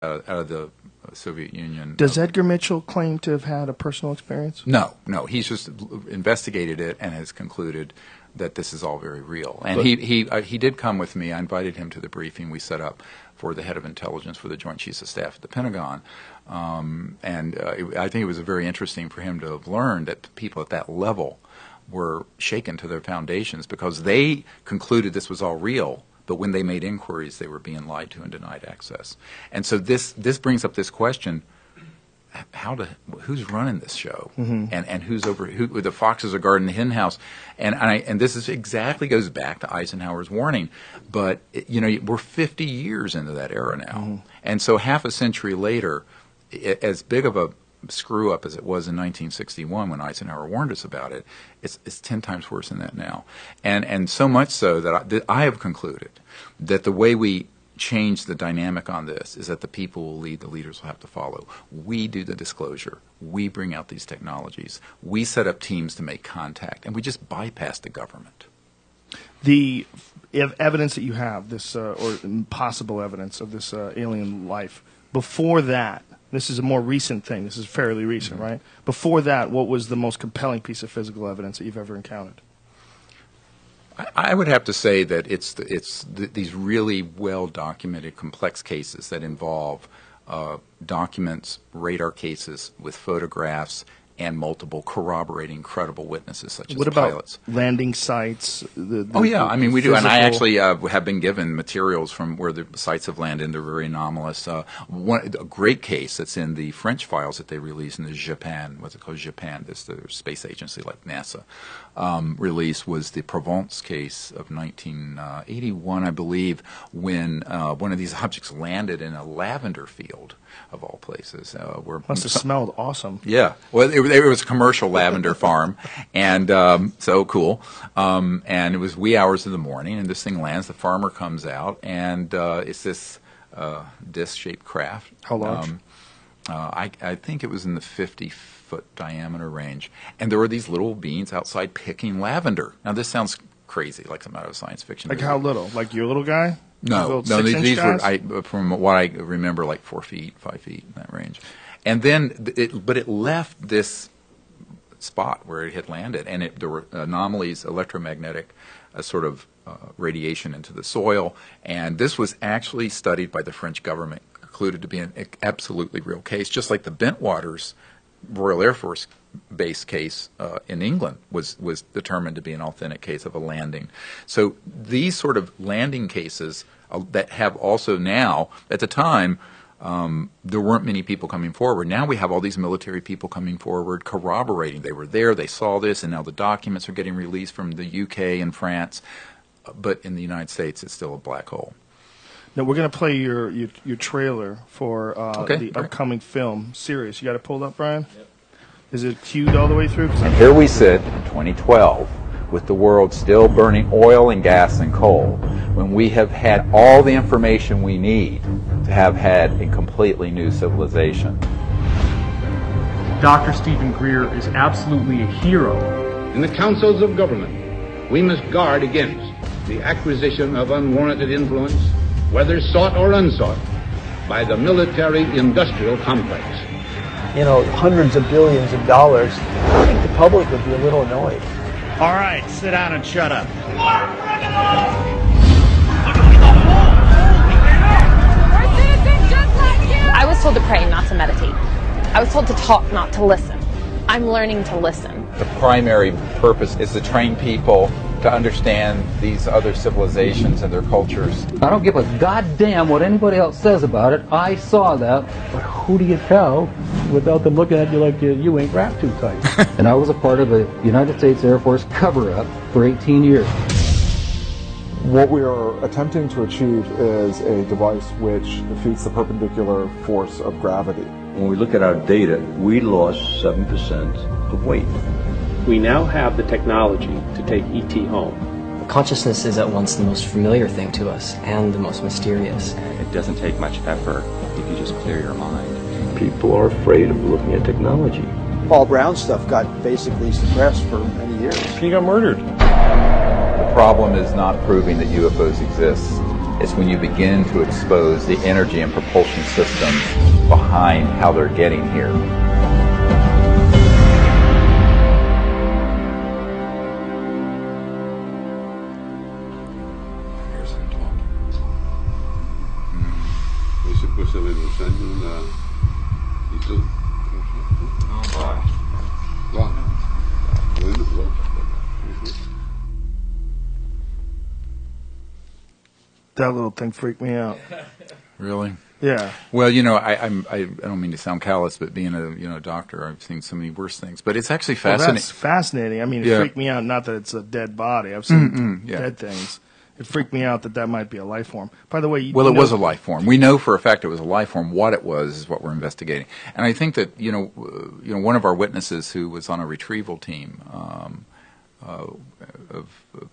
out of the Soviet Union. Does Edgar Mitchell claim to have had a personal experience? No. He's just investigated it and has concluded that this is all very real. And he did come with me. I invited him to the briefing we set up for the head of intelligence for the Joint Chiefs of Staff at the Pentagon. I think it was very interesting for him to have learned that people at that level were shaken to their foundations because they concluded this was all real. But when they made inquiries, they were being lied to and denied access. And so this brings up this question: who's running this show, and who the foxes are guarding the hen house, and this is exactly goes back to Eisenhower's warning. But we're 50 years into that era now, and so half a century later, as big of a screw up as it was in 1961 when Eisenhower warned us about it, it's 10 times worse than that now, and so much so that I have concluded that the way we change the dynamic on this is that the people will lead, the leaders will have to follow. We do the disclosure. We bring out these technologies. We set up teams to make contact, and we just bypass the government. The evidence that you have, this or possible evidence of this alien life, before that, this is a more recent thing. This is fairly recent, right? Before that, what was the most compelling piece of physical evidence that you've ever encountered? I would have to say that it's these really well-documented, complex cases that involve documents, radar cases with photographs, and multiple corroborating credible witnesses such as pilots. What about landing sites? I mean, we do. And I actually have been given materials from where the sites have landed, and they're very anomalous. A great case that's in the French files that they released in the Japan, what's it called, Japan, this the space agency like NASA, release was the Provence case of 1981, I believe, when one of these objects landed in a lavender field, of all places. Must have smelled awesome. Yeah. Well, it was a commercial lavender farm, and so cool. And it was wee hours of the morning, and this thing lands. The farmer comes out, and it's this disc-shaped craft. How large? I think it was in the 50-foot diameter range. And there were these little beings outside picking lavender. Now, this sounds crazy, like something out of a science fiction movie. Like how little? Like your little guy? No, these were, from what I remember, like 4 feet, 5 feet, in that range. And then, but it left this spot where it had landed, and there were anomalies, electromagnetic sort of radiation into the soil, and this was actually studied by the French government, concluded to be an absolutely real case, just like the Bentwaters Royal Air Force Base case in England was determined to be an authentic case of a landing. So these sort of landing cases that have also now, at the time, there weren't many people coming forward. Now we have all these military people coming forward corroborating they were there, they saw this, and now the documents are getting released from the UK and France. But in the United States, it's still a black hole. Now we're going to play your trailer for the upcoming film, Sirius. You got it pulled up, Brian? Yep. Is it queued all the way through? And here we sit in 2012 with the world still burning oil and gas and coal when we have had all the information we need to have had a completely new civilization. Dr. Stephen Greer is absolutely a hero. In the councils of government, we must guard against the acquisition of unwarranted influence, whether sought or unsought, by the military-industrial complex. You know, hundreds of billions of dollars. I think the public would be a little annoyed. All right, sit down and shut up. I was told to pray, not to meditate. I was told to talk, not to listen. I'm learning to listen. The primary purpose is to train people to understand these other civilizations and their cultures. I don't give a goddamn what anybody else says about it. I saw that. But who do you tell without them looking at you like you ain't wrapped too tight? And I was a part of a United States Air Force cover-up for 18 years. What we are attempting to achieve is a device which defeats the perpendicular force of gravity. When we look at our data, we lost 7% of weight. We now have the technology to take ET home. Consciousness is at once the most familiar thing to us and the most mysterious. It doesn't take much effort if you just clear your mind. People are afraid of looking at technology. Paul Brown stuff got basically suppressed for many years. He got murdered. The problem is not proving that UFOs exist. It's when you begin to expose the energy and propulsion systems behind how they're getting here. That little thing freaked me out. Really? Yeah. Well, you know, I don't mean to sound callous, but being a doctor, I've seen so many worse things. But it's actually fascinating. Well, that's fascinating. I mean, it freaked me out. Not that it's a dead body. I've seen dead things. It freaked me out that might be a life form. By the way, well, it was a life form. We know for a fact it was a life form. What it was is what we're investigating. And I think that one of our witnesses who was on a retrieval team of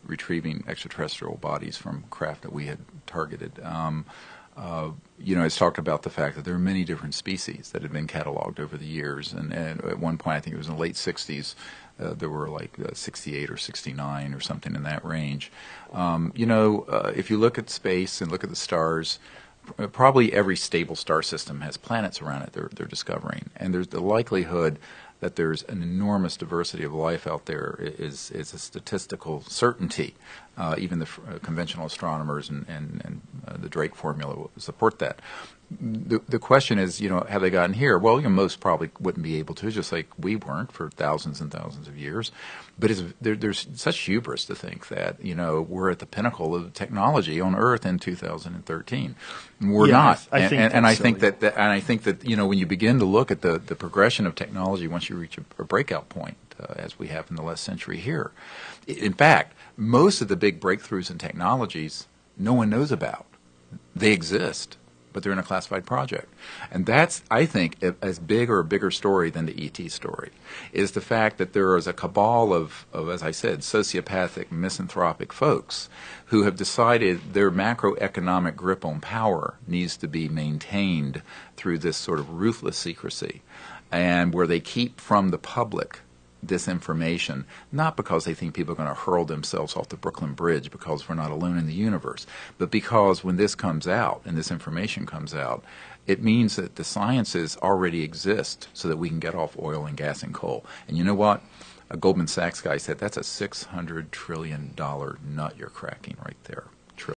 retrieving extraterrestrial bodies from craft that we had targeted, has talked about the fact that there are many different species that had been cataloged over the years. And at one point, I think it was in the late 60s, there were like 68 or 69 or something in that range. If you look at space and look at the stars, probably every stable star system has planets around it they're discovering. And there's the likelihood that there's an enormous diversity of life out there is a statistical certainty. Even the conventional astronomers and the Drake formula will support that. The question is, have they gotten here? Well, most probably wouldn't be able to, just like we weren't for thousands and thousands of years. But there's such hubris to think that, we're at the pinnacle of technology on Earth in 2013. We're not. I think that when you begin to look at the progression of technology, once you reach a breakout point, as we have in the last century here, in fact, most of the big breakthroughs in technologies no one knows about. They exist, but they're in a classified project. And that's, I think, as big or a bigger story than the ET story, is the fact that there is a cabal of, as I said, sociopathic, misanthropic folks who have decided their macroeconomic grip on power needs to be maintained through this sort of ruthless secrecy, and where they keep from the public this information, not because they think people are going to hurl themselves off the Brooklyn Bridge because we're not alone in the universe, but because when this comes out and this information comes out, it means that the sciences already exist so that we can get off oil and gas and coal. And you know what? A Goldman Sachs guy said that's a $600 trillion nut you're cracking right there.